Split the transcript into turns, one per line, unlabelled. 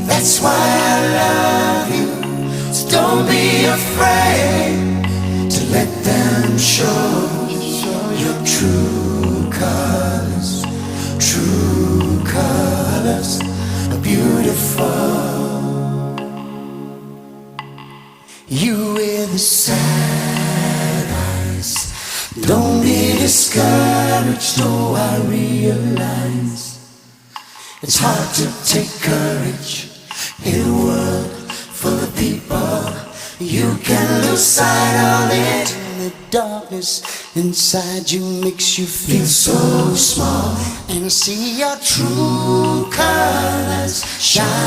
That's why I love you. So don't be afraid to let them show your true colors. True colors are beautiful. You with the sad eyes, don't be discouraged. Oh, I realize it's hard to take courage in a world full of people. You can lose sight of it. The darkness inside you makes you feel so small, and I see your true colors shine.